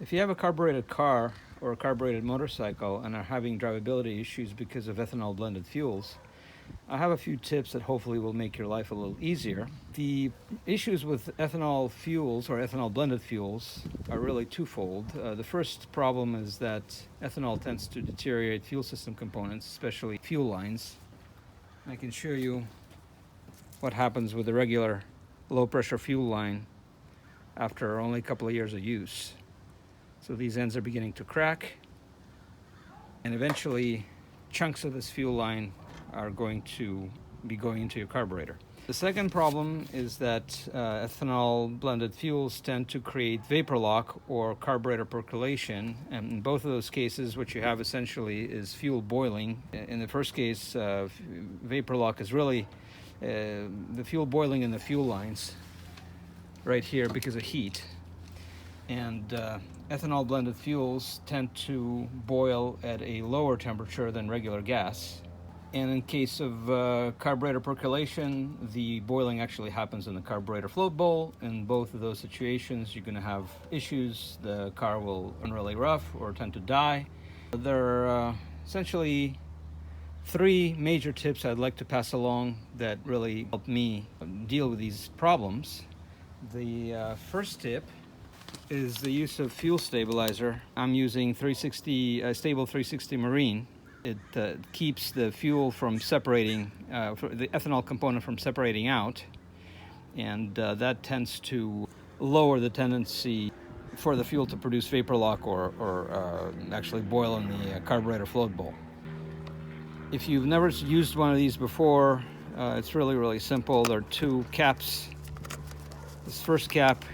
If you have a carbureted car or a carbureted motorcycle and are having drivability issues because of ethanol-blended fuels, I have a few tips that hopefully will make your life a little easier. The issues with ethanol fuels or ethanol-blended fuels are really twofold. The first problem is that ethanol tends to deteriorate fuel system components, especially fuel lines. I can show you what happens with a regular low-pressure fuel line after only a couple of years of use. So these ends are beginning to crack, and eventually chunks of this fuel line are going to be going into your carburetor. The second problem is that ethanol blended fuels tend to create vapor lock or carburetor percolation, and in both of those cases what you have essentially is fuel boiling. In the first case, vapor lock is really the fuel boiling in the fuel lines right here because of heat. And ethanol blended fuels tend to boil at a lower temperature than regular gas. And in case of carburetor percolation, the boiling actually happens in the carburetor float bowl. In both of those situations, you're going to have issues. The car will run really rough or tend to die. There are essentially three major tips I'd like to pass along that really help me deal with these problems. The first tip is the use of fuel stabilizer. I'm using STA-BIL 360 Marine. It keeps the fuel from separating, the ethanol component from separating out, and that tends to lower the tendency for the fuel to produce vapor lock or actually boil in the carburetor float bowl. If you've never used one of these before, it's really simple. There are two caps. This first cap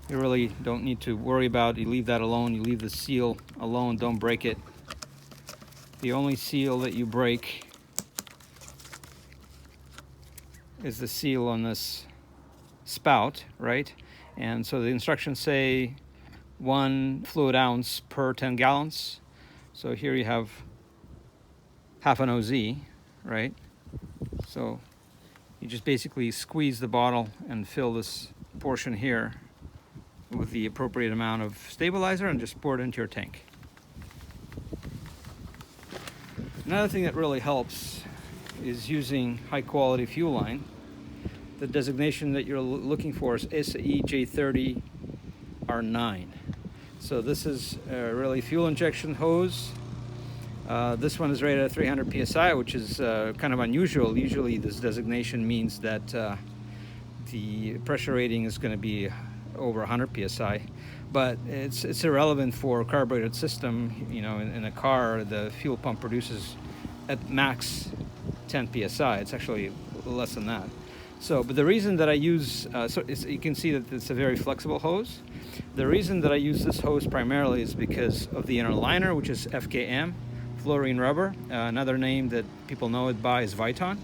you really don't need to worry about. You leave that alone. You leave the seal alone. Don't break it. The only seal that you break is the seal on this spout, right? And so the instructions say 1 fluid ounce per 10 gallons. So here you have half an OZ, right? So you just basically squeeze the bottle and fill this portion here with the appropriate amount of stabilizer and just pour it into your tank. Another thing that really helps is using high quality fuel line. The designation that you're looking for is STA-J30R9. So this is a really fuel injection hose. This one is rated at 300 psi, which is kind of unusual. Usually this designation means that the pressure rating is going to be over 100 psi, but it's irrelevant for a carbureted system. You know, in a car, the fuel pump produces at max 10 psi. It's actually less than that. So, but the reason that I use, you can see that it's a very flexible hose. The reason that I use this hose primarily is because of the inner liner, which is FKM, fluorine rubber. Another name that people know it by is Viton,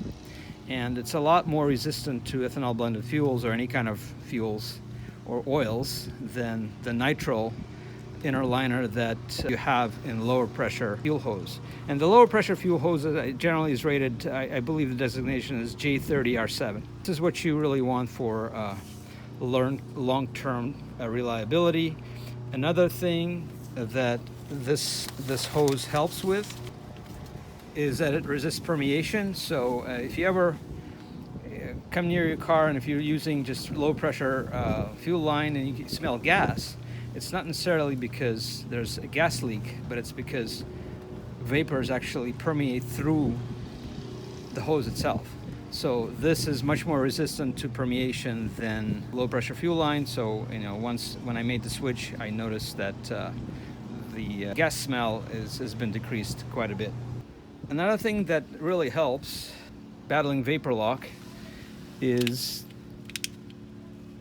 and it's a lot more resistant to ethanol blended fuels or any kind of fuels or oils than the nitrile inner liner that you have in lower pressure fuel hose. And the lower pressure fuel hose generally is rated, I believe the designation is J30R7. This is what you really want for long-term reliability. Another thing that this hose helps with is that it resists permeation. So if you ever come near your car and if you're using just low pressure fuel line and you smell gas, it's not necessarily because there's a gas leak, but it's because vapors actually permeate through the hose itself. So this is much more resistant to permeation than low pressure fuel line. So, you know, when I made the switch, I noticed that the gas smell has been decreased quite a bit. Another thing that really helps battling vapor lock is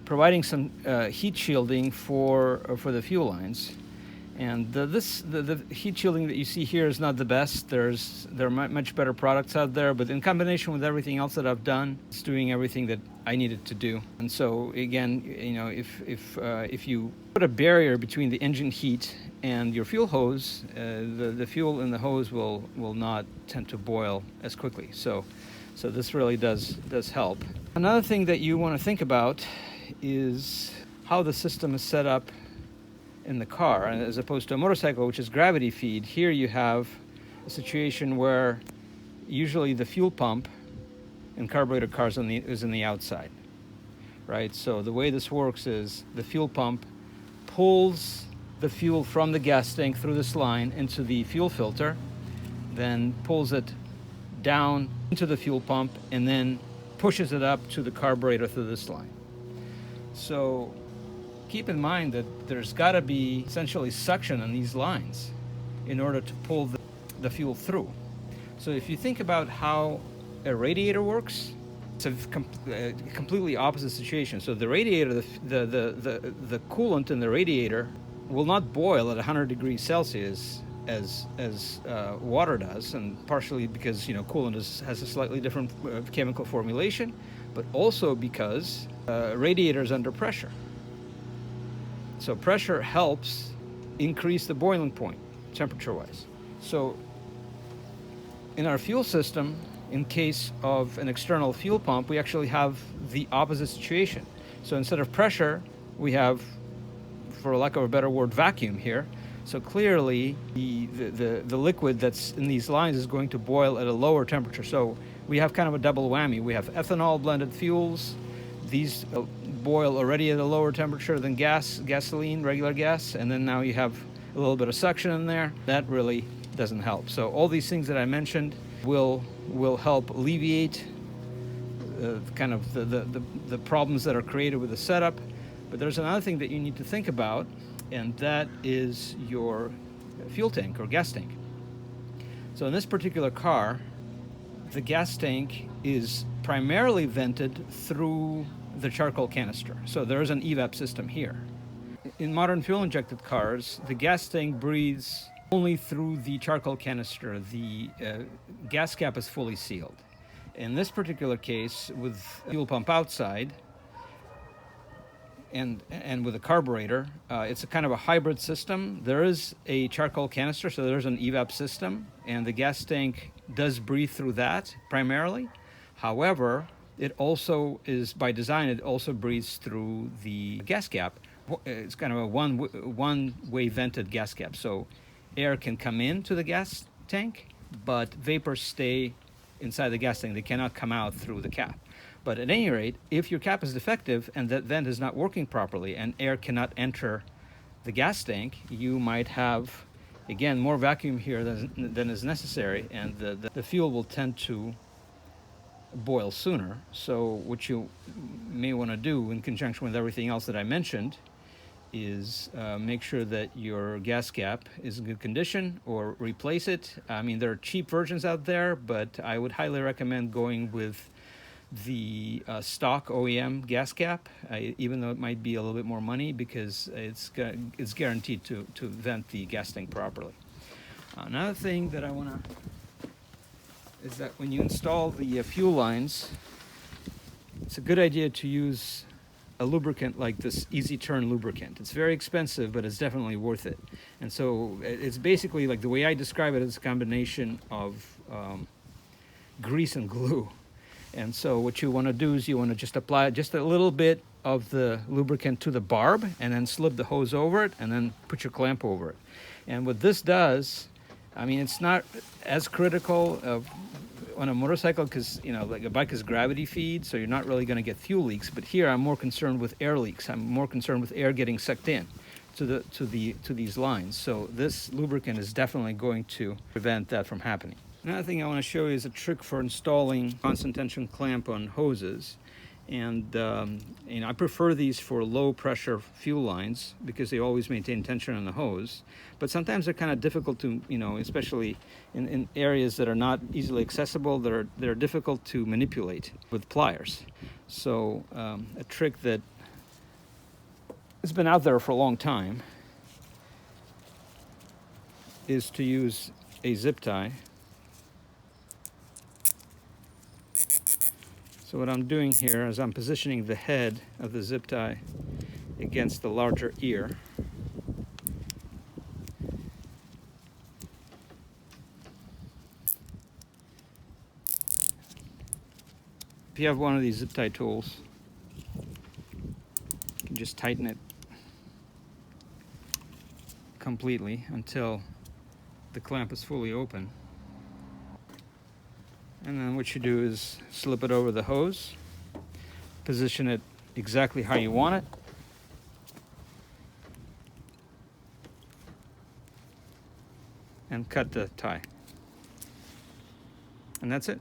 providing some heat shielding for the fuel lines. And the heat shielding that you see here is not the best. There are much better products out there, but in combination with everything else that I've done, it's doing everything that I needed to do. And so again, you know, if you put a barrier between the engine heat and your fuel hose, the fuel in the hose will not tend to boil as quickly. So this really does help. Another thing that you want to think about is how the system is set up in the car, as opposed to a motorcycle, which is gravity feed. Here you have a situation where usually the fuel pump in carburetor cars is on the outside, right? So the way this works is the fuel pump pulls the fuel from the gas tank through this line into the fuel filter, then pulls it down into the fuel pump, and then pushes it up to the carburetor through this line. So keep in mind that there's got to be essentially suction on these lines in order to pull the fuel through. So if you think about how a radiator works, it's a completely opposite situation. So the radiator, the coolant in the radiator will not boil at 100 degrees Celsius as water does, and partially because coolant has a slightly different chemical formulation, but also because radiator is under pressure. So pressure helps increase the boiling point temperature-wise. So in our fuel system, in case of an external fuel pump, we actually have the opposite situation. So instead of pressure, we have, for lack of a better word, vacuum here. So clearly, the liquid that's in these lines is going to boil at a lower temperature. So we have kind of a double whammy. We have ethanol-blended fuels. These boil already at a lower temperature than gasoline, regular gas, and then now you have a little bit of suction in there. That really doesn't help. So all these things that I mentioned will help alleviate kind of the problems that are created with the setup. But there's another thing that you need to think about, and that is your fuel tank or gas tank. So in this particular car, the gas tank is primarily vented through the charcoal canister. So there is an evap system here. In modern fuel-injected cars, the gas tank breathes only through the charcoal canister. The gas cap is fully sealed. In this particular case, with fuel pump outside and with a carburetor, it's a kind of a hybrid system. There is a charcoal canister, so there's an evap system, and the gas tank does breathe through that primarily. However, it also is, by design, it also breathes through the gas cap. It's kind of a one-way vented gas cap. So air can come into the gas tank, but vapors stay inside the gas tank. They cannot come out through the cap. But at any rate, if your cap is defective and that vent is not working properly and air cannot enter the gas tank, you might have, again, more vacuum here than is necessary, and the fuel will tend to boil sooner. So what you may want to do in conjunction with everything else that I mentioned is make sure that your gas cap is in good condition or replace it. I mean, there are cheap versions out there, but I would highly recommend going with the stock OEM gas cap, even though it might be a little bit more money, because it's guaranteed to vent the gas tank properly. Another thing that I want to is that when you install the fuel lines, it's a good idea to use a lubricant like this Easy Turn lubricant. It's very expensive, but it's definitely worth it. And so it's basically, like, the way I describe it, is a combination of grease and glue. And so what you want to do is you want to just apply just a little bit of the lubricant to the barb, and then slip the hose over it, and then put your clamp over it. And what this does, I mean, it's not as critical on a motorcycle, because like a bike is gravity feed, so you're not really going to get fuel leaks. But here I'm more concerned with air leaks. I'm more concerned with air getting sucked in to these lines. So this lubricant is definitely going to prevent that from happening. Another thing I want to show you is a trick for installing constant tension clamp on hoses. And I prefer these for low pressure fuel lines because they always maintain tension on the hose. But sometimes they're kind of difficult to, especially in areas that are not easily accessible, they're difficult to manipulate with pliers. So a trick that has been out there for a long time is to use a zip tie. So what I'm doing here is I'm positioning the head of the zip tie against the larger ear. If you have one of these zip tie tools, you can just tighten it completely until the clamp is fully open. And then what you do is slip it over the hose, position it exactly how you want it, and cut the tie. And that's it.